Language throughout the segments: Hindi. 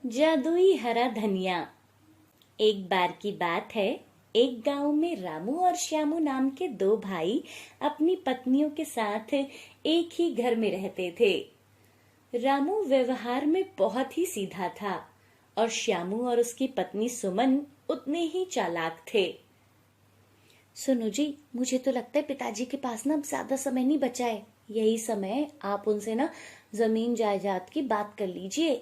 जादुई हरा धनिया। एक बार की बात है, एक गांव में रामू और श्यामू नाम के दो भाई अपनी पत्नियों के साथ एक ही घर में रहते थे। रामू व्यवहार में बहुत ही सीधा था और श्यामू और उसकी पत्नी सुमन उतने ही चालाक थे। सुनो जी, मुझे तो लगता है पिताजी के पास ना अब ज्यादा समय नहीं बचा है। यही समय आप उनसे ना जमीन जायदाद की बात कर लीजिए।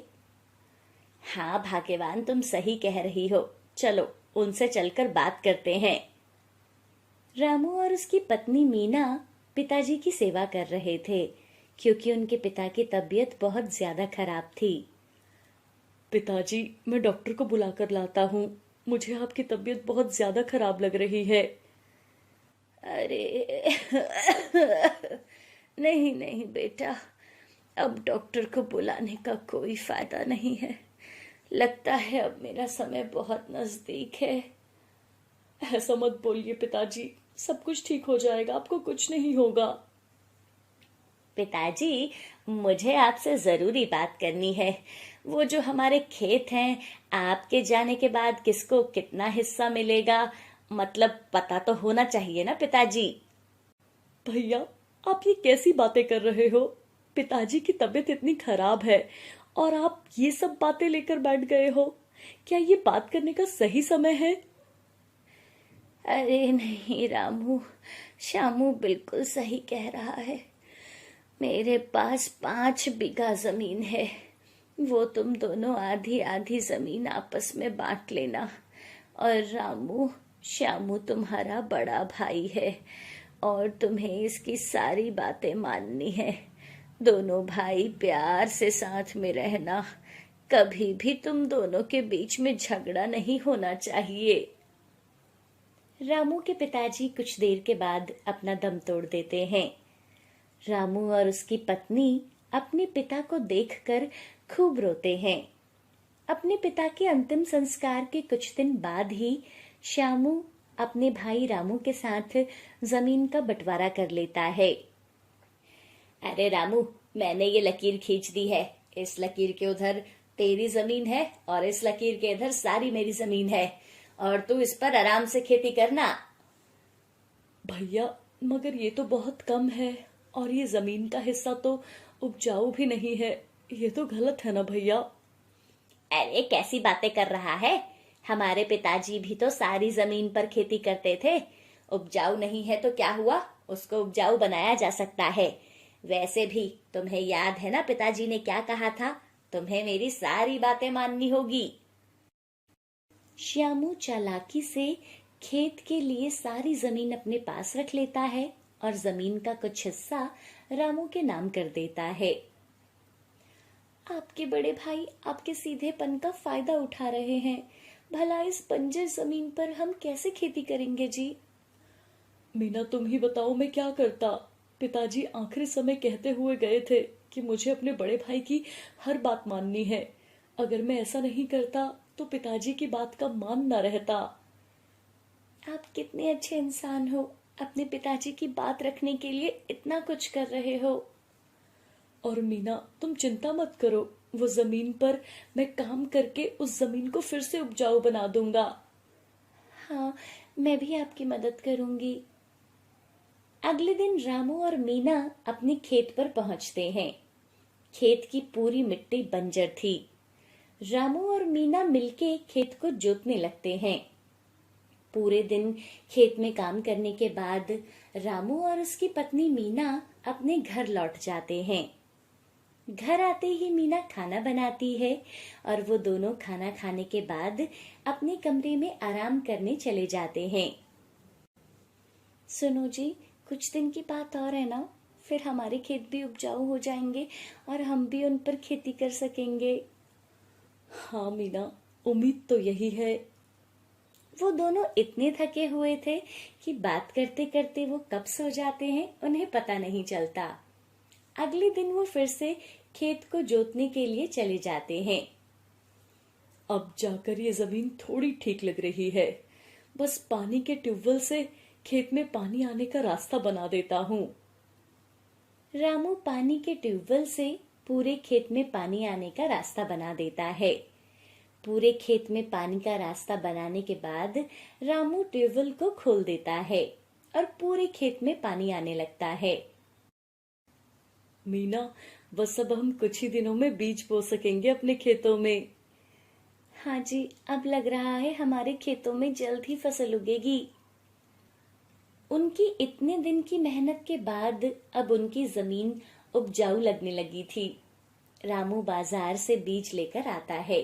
हाँ भाग्यवान, तुम सही कह रही हो। चलो उनसे चलकर बात करते हैं। रामू और उसकी पत्नी मीना पिताजी की सेवा कर रहे थे क्योंकि उनके पिता की तबीयत बहुत ज्यादा खराब थी। पिताजी, मैं डॉक्टर को बुलाकर लाता हूँ। मुझे आपकी तबीयत बहुत ज्यादा खराब लग रही है। अरे नहीं नहीं बेटा, अब डॉक्टर को बुलाने का कोई फायदा नहीं है। लगता है अब मेरा समय बहुत नजदीक है। ऐसा मत बोलिए पिताजी, सब कुछ ठीक हो जाएगा, आपको कुछ नहीं होगा। पिताजी, मुझे आपसे जरूरी बात करनी है। वो जो हमारे खेत हैं, आपके जाने के बाद किसको कितना हिस्सा मिलेगा, मतलब पता तो होना चाहिए ना पिताजी। भैया, आप ये कैसी बातें कर रहे हो? पिताजी की तबीयत इतनी खराब है और आप ये सब बातें लेकर बैठ गए हो। क्या ये बात करने का सही समय है? अरे नहीं रामू, श्यामू बिल्कुल सही कह रहा है। मेरे पास 5 बीघा जमीन है। वो तुम दोनों आधी आधी जमीन आपस में बांट लेना। और रामू, श्यामू तुम्हारा बड़ा भाई है और तुम्हें इसकी सारी बातें माननी है। दोनों भाई प्यार से साथ में रहना। कभी भी तुम दोनों के बीच में झगड़ा नहीं होना चाहिए। रामू के पिताजी कुछ देर के बाद अपना दम तोड़ देते हैं। रामू और उसकी पत्नी अपने पिता को देखकर खूब रोते हैं। अपने पिता के अंतिम संस्कार के कुछ दिन बाद ही श्यामू अपने भाई रामू के साथ जमीन का बंटवारा कर लेता है। अरे रामू, मैंने ये लकीर खींच दी है। इस लकीर के उधर तेरी जमीन है और इस लकीर के इधर सारी मेरी जमीन है, और तू इस पर आराम से खेती करना। भैया, मगर ये तो बहुत कम है और ये जमीन का हिस्सा तो उपजाऊ भी नहीं है। ये तो गलत है ना भैया? अरे कैसी बातें कर रहा है? हमारे पिताजी भी तो सारी जमीन पर खेती करते थे। उपजाऊ नहीं है तो क्या हुआ, उसको उपजाऊ बनाया जा सकता है। वैसे भी तुम्हें याद है ना पिताजी ने क्या कहा था, तुम्हें मेरी सारी बातें माननी होगी। श्यामू चालाकी से खेत के लिए सारी जमीन अपने पास रख लेता है और जमीन का कुछ हिस्सा रामू के नाम कर देता है। आपके बड़े भाई आपके सीधेपन का फायदा उठा रहे हैं। भला इस बंजर जमीन पर हम कैसे खेती करेंगे जी? मीना, तुम ही बताओ मैं क्या करता। पिताजी आखिरी समय कहते हुए गए थे कि मुझे अपने बड़े भाई की हर बात माननी है। अगर मैं ऐसा नहीं करता तो पिताजी की बात का मान न रहता। आप कितने अच्छे इंसान हो, अपने पिताजी की बात रखने के लिए इतना कुछ कर रहे हो। और मीना, तुम चिंता मत करो, वो जमीन पर मैं काम करके उस जमीन को फिर से उपजाऊ बना दूंगा। हाँ, मैं भी आपकी मदद करूंगी। अगले दिन रामू और मीना अपने खेत पर पहुंचते हैं। खेत की पूरी मिट्टी बंजर थी। रामू और मीना मिलके खेत को जोतने लगते हैं। पूरे दिन खेत में काम करने के बाद रामू और उसकी पत्नी मीना अपने घर लौट जाते हैं। घर आते ही मीना खाना बनाती है और वो दोनों खाना खाने के बाद अपने कमरे में आराम करने चले जाते हैं। सुनो जी, कुछ दिन की बात और है ना, फिर हमारे खेत भी उपजाऊ हो जाएंगे और हम भी उन पर खेती कर सकेंगे। हाँ मीना, उम्मीद तो यही है। वो दोनों इतने थके हुए थे कि बात करते करते वो कब सो जाते हैं उन्हें पता नहीं चलता। अगले दिन वो फिर से खेत को जोतने के लिए चले जाते हैं। अब जाकर ये जमीन थोड़ी ठीक लग रही है। बस पानी के ट्यूबवेल से खेत में पानी आने का रास्ता बना देता हूँ। रामू पानी के ट्यूबवेल से पूरे खेत में पानी आने का रास्ता बना देता है। पूरे खेत में पानी का रास्ता बनाने के बाद रामू ट्यूबवेल को खोल देता है और पूरे खेत में पानी आने लगता है। मीना, बस अब हम कुछ ही दिनों में बीज बो सकेंगे अपने खेतों में। हाँ जी, अब लग रहा है हमारे खेतों में जल्द ही फसल उगेगी। उनकी इतने दिन की मेहनत के बाद अब उनकी जमीन उपजाऊ लगने लगी थी। रामू बाजार से बीज लेकर आता है।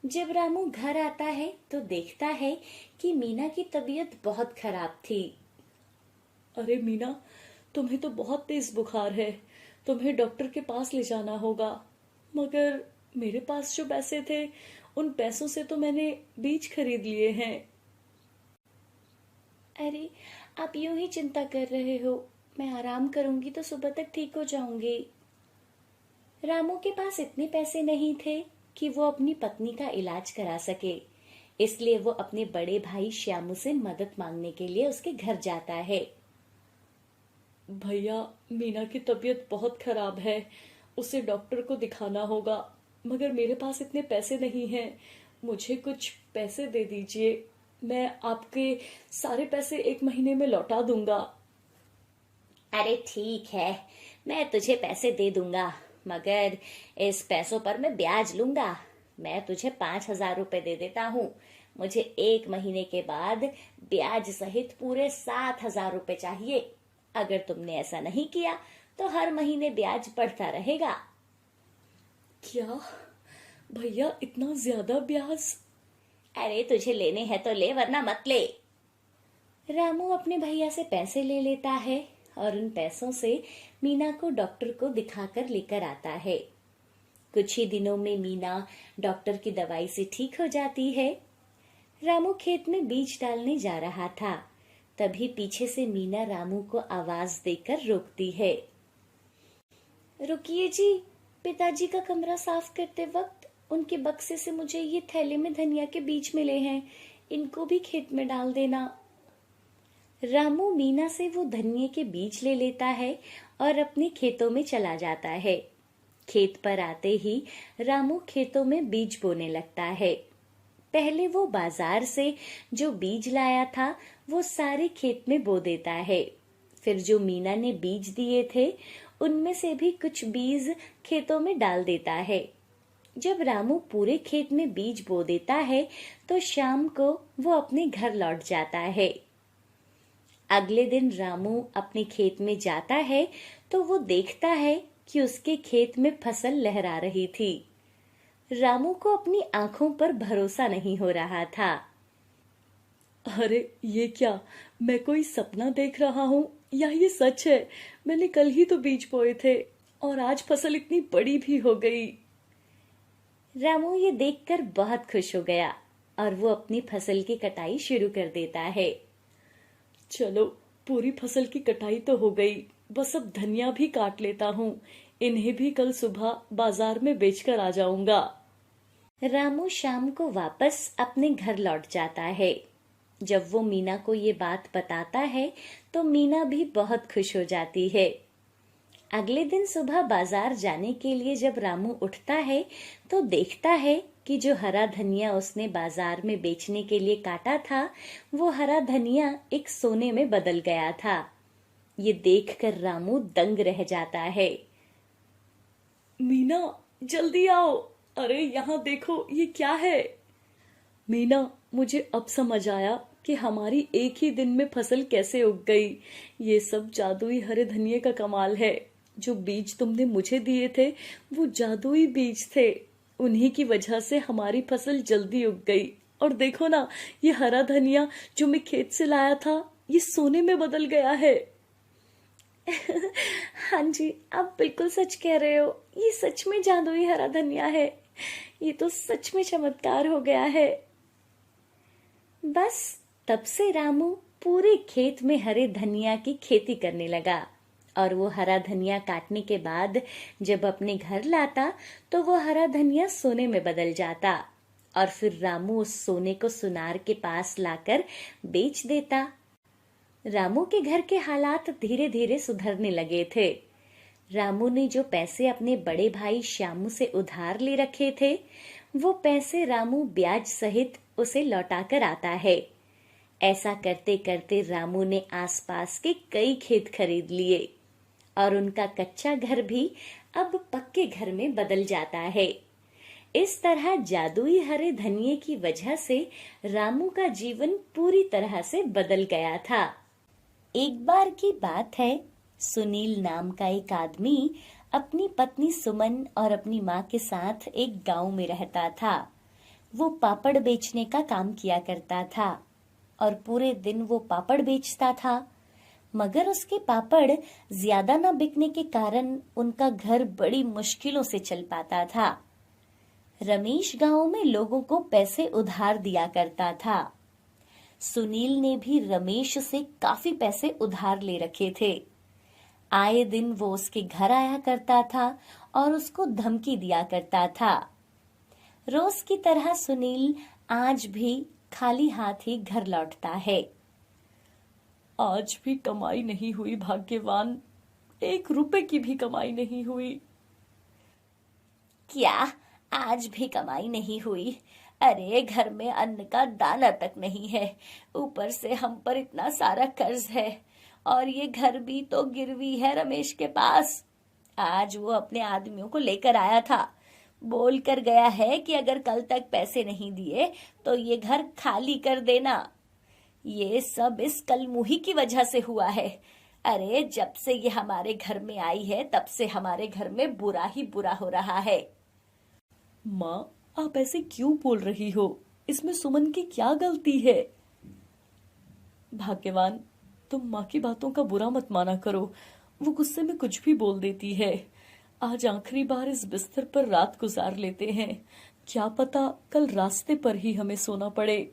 जब रामू घर आता है तो देखता है कि मीना की तबीयत बहुत खराब थी। अरे मीना, तुम्हें तो बहुत तेज बुखार है, तुम्हें डॉक्टर के पास ले जाना होगा। मगर मेरे पास जो पैसे थे, उन पैसों से तो मैंने बीज खरीद लिए हैं। अरे, आप यूं ही चिंता कर रहे हो। मैं आराम करूंगी तो सुबह तक ठीक हो जाऊंगी। रामू के पास इतने पैसे नहीं थे कि वो अपनी पत्नी का इलाज करा सके, इसलिए वो अपने बड़े भाई श्यामू से मदद मांगने के लिए उसके घर जाता है। भैया, मीना की तबीयत बहुत खराब है, उसे डॉक्टर को दिखाना होगा, मगर मेरे पास इतने पैसे नहीं हैं। मुझे कुछ पैसे दे दीजिए, मैं आपके सारे पैसे 1 महीने में लौटा दूंगा। अरे ठीक है, मैं तुझे पैसे दे दूंगा, मगर इस पैसों पर मैं ब्याज लूंगा। मैं तुझे 5,000 रुपए दे देता हूँ। मुझे 1 महीने के बाद ब्याज सहित पूरे 7,000 रुपए चाहिए। अगर तुमने ऐसा नहीं किया तो हर महीने ब्याज बढ़ता रहेगा। क्या भैया, इतना ज्यादा ब्याज? अरे तुझे लेने हैं तो ले, वरना मत ले। रामू अपने भैया से पैसे ले लेता है और उन पैसों से मीना को डॉक्टर को दिखाकर लेकर आता है। कुछ ही दिनों में मीना डॉक्टर की दवाई से ठीक हो जाती है। रामू खेत में बीज डालने जा रहा था, तभी पीछे से मीना रामू को आवाज देकर रोकती है। रुकिए जी, पिताजी का कमरा साफ करते वक्त उनके बक्से से मुझे ये थैले में धनिया के बीज मिले हैं, इनको भी खेत में डाल देना। रामू मीना से वो धनिये के बीज ले लेता है और अपने खेतों में चला जाता है। खेत पर आते ही रामू खेतों में बीज बोने लगता है। पहले वो बाजार से जो बीज लाया था वो सारे खेत में बो देता है। फिर जो मीना ने बीज दिए थे उनमें से भी कुछ बीज खेतों में डाल देता है। जब रामू पूरे खेत में बीज बो देता है तो शाम को वो अपने घर लौट जाता है। अगले दिन रामू अपने खेत में जाता है तो वो देखता है कि उसके खेत में फसल लहरा रही थी। रामू को अपनी आंखों पर भरोसा नहीं हो रहा था। अरे ये क्या, मैं कोई सपना देख रहा हूँ या ये सच है? मैंने कल ही तो बीज बोए थे और आज फसल इतनी बड़ी भी हो गई। रामू ये देखकर बहुत खुश हो गया और वो अपनी फसल की कटाई शुरू कर देता है। चलो, पूरी फसल की कटाई तो हो गई, बस अब धनिया भी काट लेता हूँ। इन्हें भी कल सुबह बाजार में बेचकर आ जाऊंगा। रामू शाम को वापस अपने घर लौट जाता है। जब वो मीना को ये बात बताता है तो मीना भी बहुत खुश हो जाती है। अगले दिन सुबह बाजार जाने के लिए जब रामू उठता है तो देखता है कि जो हरा धनिया उसने बाजार में बेचने के लिए काटा था वो हरा धनिया एक सोने में बदल गया था। ये देखकर रामू दंग रह जाता है। मीना, जल्दी आओ, अरे यहाँ देखो, ये क्या है? मीना, मुझे अब समझ आया कि हमारी एक ही दिन में फसल कैसे उग गई। ये सब जादुई हरे धनिये का कमाल है। जो बीज तुमने मुझे दिए थे वो जादुई बीज थे, उन्हीं की वजह से हमारी फसल जल्दी उग गई। और देखो ना, ये हरा धनिया जो मैं खेत से लाया था ये सोने में बदल गया है। हाँ जी, आप बिल्कुल सच कह रहे हो, ये सच में जादुई हरा धनिया है। ये तो सच में चमत्कार हो गया है। बस तब से रामू पूरे खेत में हरे धनिया की खेती करने लगा और वो हरा धनिया काटने के बाद जब अपने घर लाता तो वो हरा धनिया सोने में बदल जाता और फिर रामू उस सोने को सुनार के पास लाकर बेच देता। रामू के घर के हालात धीरे धीरे सुधरने लगे थे। रामू ने जो पैसे अपने बड़े भाई श्यामू से उधार ले रखे थे वो पैसे रामू ब्याज सहित उसे लौटाकर आता है। ऐसा करते करते रामू ने आसपास के कई खेत खरीद लिए और उनका कच्चा घर भी अब पक्के घर में बदल जाता है। इस तरह जादुई हरे धनिये की वजह से रामू का जीवन पूरी तरह से बदल गया था। एक बार की बात है, सुनील नाम का एक आदमी अपनी पत्नी सुमन और अपनी माँ के साथ एक गांव में रहता था। वो पापड़ बेचने का काम किया करता था और पूरे दिन वो पापड़ बेचता था, मगर उसके पापड़ ज्यादा न बिकने के कारण उनका घर बड़ी मुश्किलों से चल पाता था। रमेश गांव में लोगों को पैसे उधार दिया करता था। सुनील ने भी रमेश से काफी पैसे उधार ले रखे थे। आए दिन वो उसके घर आया करता था और उसको धमकी दिया करता था। रोज की तरह सुनील आज भी खाली हाथ ही घर लौटता है। आज भी कमाई नहीं हुई भाग्यवान, 1 रुपए की भी कमाई नहीं हुई। क्या आज भी कमाई नहीं हुई? अरे घर में अन्न का दाना तक नहीं है, ऊपर से हम पर इतना सारा कर्ज है और ये घर भी तो गिरवी है रमेश के पास। आज वो अपने आदमियों को लेकर आया था, बोल कर गया है कि अगर कल तक पैसे नहीं दिए तो ये घर खाली कर देना। ये सब इस कलमुही की वजह से हुआ है। अरे जब से ये हमारे घर में आई है तब से हमारे घर में बुरा ही बुरा हो रहा है। माँ, आप ऐसे क्यों बोल रही हो? इसमें सुमन की क्या गलती है? भाग्यवान, तुम माँ की बातों का बुरा मत माना करो, वो गुस्से में कुछ भी बोल देती है। आज आखिरी बार इस बिस्तर पर रात गुजार लेते हैं, क्या पता कल रास्ते पर ही हमें सोना पड़े।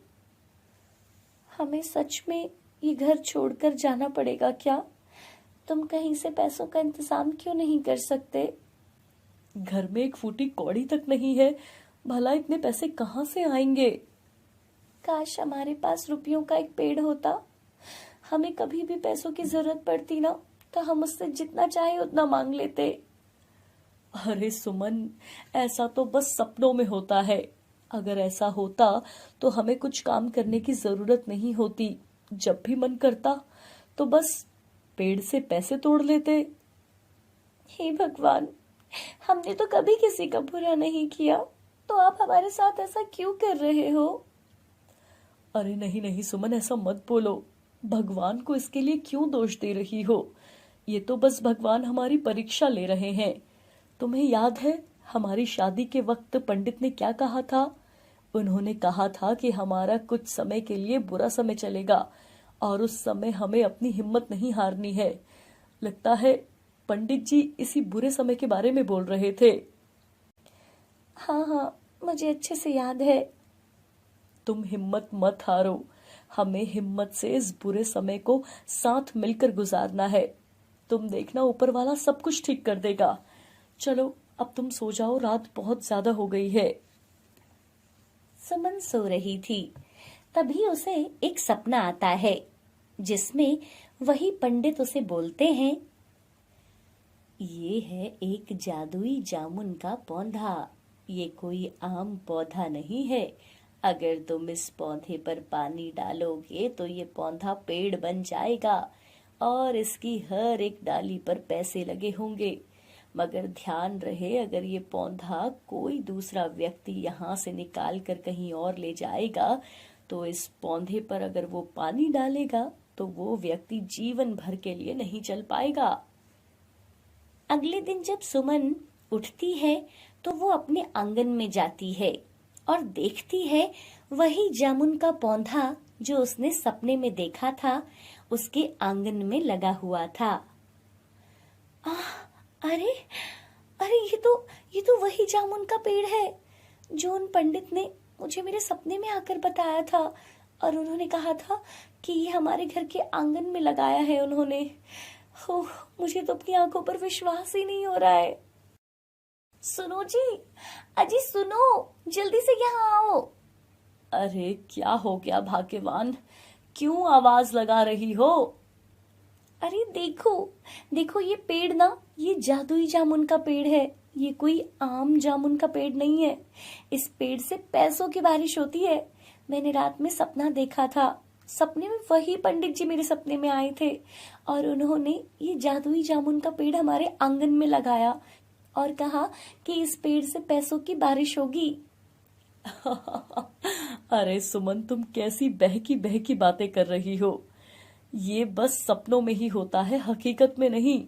हमें सच में ये घर छोड़कर जाना पड़ेगा क्या? तुम कहीं से पैसों का इंतजाम क्यों नहीं कर सकते? घर में 1 फूटी कौड़ी तक नहीं है, भला इतने पैसे कहाँ से आएंगे? काश हमारे पास रुपयों का एक पेड़ होता। हमें कभी भी पैसों की जरूरत पड़ती ना तो हम उससे जितना चाहे उतना मांग लेते। अरे सुमन, ऐसा तो बस सपनों में होता है। अगर ऐसा होता तो हमें कुछ काम करने की जरूरत नहीं होती। जब भी मन करता तो बस पेड़ से पैसे तोड़ लेते। हे भगवान, हमने तो कभी किसी का बुरा नहीं किया, तो आप हमारे साथ ऐसा क्यों कर रहे हो? अरे नहीं नहीं सुमन, ऐसा मत बोलो। भगवान को इसके लिए क्यों दोष दे रही हो? ये तो बस भगवान हमारी परीक्षा ले रहे हैं। तुम्हें याद है हमारी शादी के वक्त पंडित ने क्या कहा था? उन्होंने कहा था कि हमारा कुछ समय के लिए बुरा समय चलेगा और उस समय हमें अपनी हिम्मत नहीं हारनी है। लगता है पंडित जी इसी बुरे समय के बारे में बोल रहे थे। हाँ, मुझे अच्छे से याद है। तुम हिम्मत मत हारो, हमें हिम्मत से इस बुरे समय को साथ मिलकर गुजारना है। तुम देखना, ऊपर वाला सब कुछ ठीक कर देगा। चलो अब तुम सो जाओ, रात बहुत ज्यादा हो गई है। सुमन सो रही थी, तभी उसे एक सपना आता है जिसमें वही पंडित उसे बोलते हैं, ये है एक जादुई जामुन का पौधा। ये कोई आम पौधा नहीं है। अगर तुम इस पौधे पर पानी डालोगे तो ये पौधा पेड़ बन जाएगा और इसकी हर एक डाली पर पैसे लगे होंगे। मगर ध्यान रहे, अगर ये पौधा कोई दूसरा व्यक्ति यहाँ से निकाल कर कहीं और ले जाएगा तो इस पौधे पर अगर वो पानी डालेगा तो वो व्यक्ति जीवन भर के लिए नहीं चल पाएगा। अगले दिन जब सुमन उठती है तो वो अपने आंगन में जाती है और देखती है वही जामुन का पौधा जो उसने सपने में देखा था उसके आंगन में लगा हुआ था। अरे अरे ये तो वही जामुन का पेड़ है जो उन पंडित ने मुझे मेरे सपने में आकर बताया था और उन्होंने कहा था कि ये हमारे घर के आंगन में लगाया है उन्होंने। हो, मुझे तो अपनी आंखों पर विश्वास ही नहीं हो रहा है। सुनो जी, अजी सुनो, जल्दी से यहाँ आओ। अरे क्या हो गया भाग्यवान, क्यों आवाज लगा रही हो? अरे देखो देखो, ये पेड़ ना, ये जादुई जामुन का पेड़ है। ये कोई आम जामुन का पेड़ नहीं है, इस पेड़ से पैसों की बारिश होती है। मैंने रात में सपना देखा था, सपने में वही पंडित जी मेरे सपने में आए थे और उन्होंने ये जादुई जामुन का पेड़ हमारे आंगन में लगाया और कहा कि इस पेड़ से पैसों की बारिश होगी। अरे सुमन, तुम कैसी बहकी बहकी बातें कर रही हो। ये बस सपनों में ही होता है, हकीकत में नहीं।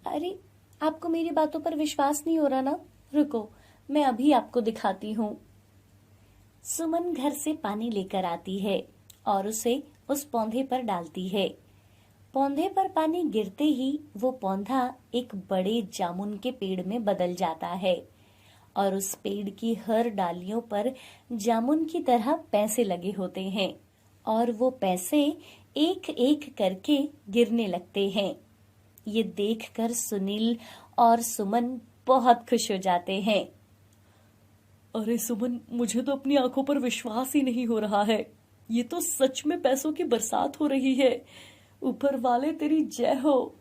अरे, आपको मेरी बातों पर विश्वास नहीं हो रहा ना? रुको, मैं अभी आपको दिखाती हूँ। सुमन घर से पानी लेकर आती है और उसे उस पौधे पर डालती है। पौधे पर पानी गिरते ही वो पौधा एक बड़े जामुन के पेड़ में बदल जाता है और उस पेड़ की हर डालियों पर जामुन की तरह पैसे लगे होते हैं और वो पैसे एक एक करके गिरने लगते हैं। ये देखकर सुनील और सुमन बहुत खुश हो जाते हैं। अरे सुमन, मुझे तो अपनी आंखों पर विश्वास ही नहीं हो रहा है। ये तो सच में पैसों की बरसात हो रही है। ऊपर वाले तेरी जय हो।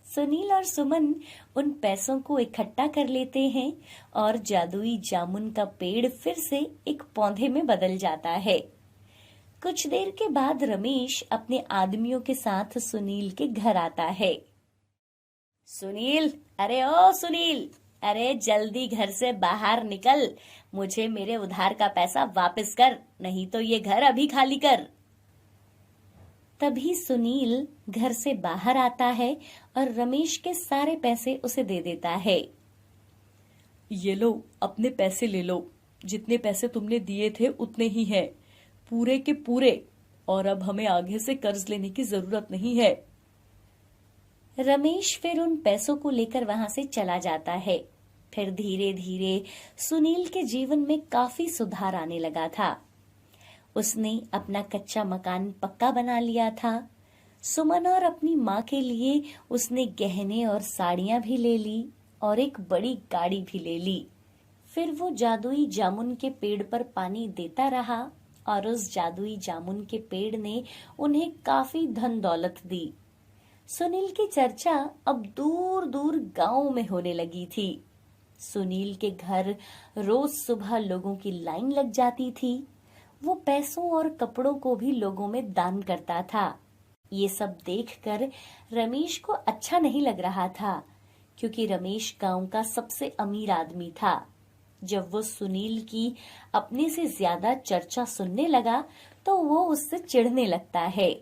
सुनील और सुमन उन पैसों को इकट्ठा कर लेते हैं और जादुई जामुन का पेड़ फिर से एक पौधे में बदल जाता है। कुछ देर के बाद रमेश अपने आदमियों के साथ सुनील के घर आता है। सुनील, अरे ओ सुनील, अरे जल्दी घर से बाहर निकल, मुझे मेरे उधार का पैसा वापस कर, नहीं तो ये घर अभी खाली कर। तभी सुनील घर से बाहर आता है और रमेश के सारे पैसे उसे दे देता है। ये लो, अपने पैसे ले लो। जितने पैसे तुमने दिए थे उतने ही हैं, पूरे के पूरे। और अब हमें आगे से कर्ज लेने की जरूरत नहीं है। रमेश फिर उन पैसों को लेकर वहां से चला जाता है। फिर धीरे धीरे सुनील के जीवन में काफी सुधार आने लगा था। उसने अपना कच्चा मकान पक्का बना लिया था। सुमन और अपनी माँ के लिए उसने गहने और साड़ियां भी ले ली और एक बड़ी गाड़ी भी ले ली। फिर वो जादुई जामुन के पेड़ पर पानी देता रहा और उस जादुई जामुन के पेड़ ने उन्हें काफी धन दौलत दी। सुनील की चर्चा अब दूर दूर गांव में होने लगी थी। सुनील के घर रोज सुबह लोगों की लाइन लग जाती थी। वो पैसों और कपड़ों को भी लोगों में दान करता था। ये सब देखकर रमेश को अच्छा नहीं लग रहा था, क्योंकि रमेश गांव का सबसे अमीर आदमी था। जब वो सुनील की अपने से ज्यादा चर्चा सुनने लगा तो वो उससे चिढ़ने लगता है।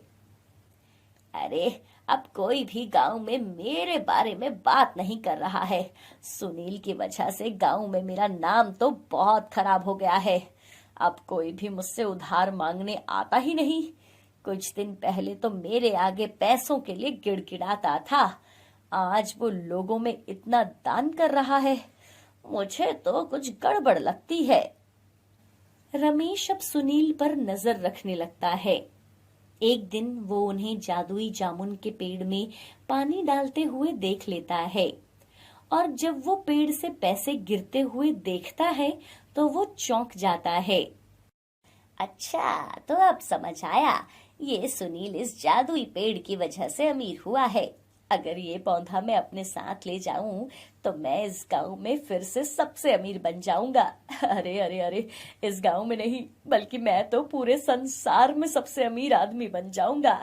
अरे, अब कोई भी गांव में मेरे बारे में बात नहीं कर रहा है। सुनील की वजह से गांव में मेरा नाम तो बहुत खराब हो गया है। अब कोई भी मुझसे उधार मांगने आता ही नहीं। कुछ दिन पहले तो मेरे आगे पैसों के लिए गिड़गिड़ाता था, आज वो लोगों में इतना दान कर रहा है। मुझे तो कुछ गड़बड़ लगती है। रमेश अब सुनील पर नजर रखने लगता है। एक दिन वो उन्हें जादुई जामुन के पेड़ में पानी डालते हुए देख लेता है और जब वो पेड़ से पैसे गिरते हुए देखता है तो वो चौंक जाता है। अच्छा, तो अब समझ आया, ये सुनील इस जादुई पेड़ की वजह से अमीर हुआ है। अगर ये पौधा मैं अपने साथ ले जाऊं तो मैं इस गांव में फिर से सबसे अमीर बन जाऊंगा। अरे अरे अरे, इस गांव में नहीं बल्कि मैं तो पूरे संसार में सबसे अमीर आदमी बन जाऊंगा।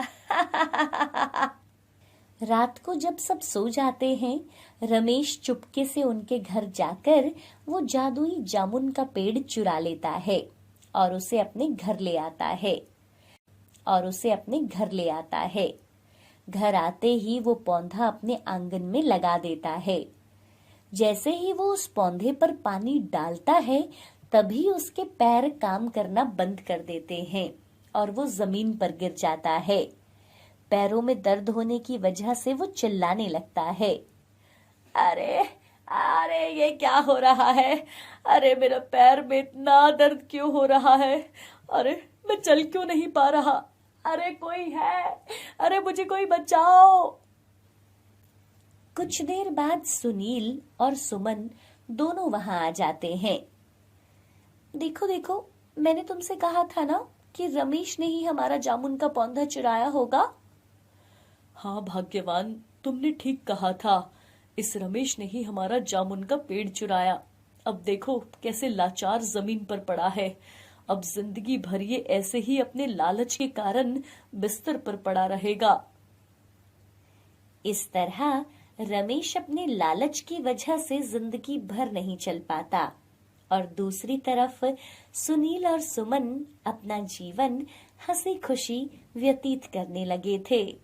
रात को जब सब सो जाते हैं, रमेश चुपके से उनके घर जाकर वो जादुई जामुन का पेड़ चुरा लेता है और उसे अपने घर ले आता है। घर आते ही वो पौधा अपने आंगन में लगा देता है। जैसे ही वो उस पौधे पर पानी डालता है तभी उसके पैर काम करना बंद कर देते हैं और वो जमीन पर गिर जाता है। पैरों में दर्द होने की वजह से वो चिल्लाने लगता है। अरे अरे, ये क्या हो रहा है? अरे, मेरे पैर में इतना दर्द क्यों हो रहा है? अरे, मैं चल क्यों नहीं पा रहा? अरे, कोई है? अरे, मुझे कोई बचाओ। कुछ देर बाद सुनील और सुमन दोनों वहां आ जाते हैं। देखो देखो, मैंने तुमसे कहा था ना कि रमेश ने ही हमारा जामुन का पौधा चुराया होगा। हाँ भाग्यवान, तुमने ठीक कहा था। इस रमेश ने ही हमारा जामुन का पेड़ चुराया। अब देखो कैसे लाचार जमीन पर पड़ा है। अब जिंदगी भर ये ऐसे ही अपने लालच के कारण बिस्तर पर पड़ा रहेगा। इस तरह रमेश अपने लालच की वजह से जिंदगी भर नहीं चल पाता और दूसरी तरफ सुनील और सुमन अपना जीवन हंसी खुशी व्यतीत करने लगे थे।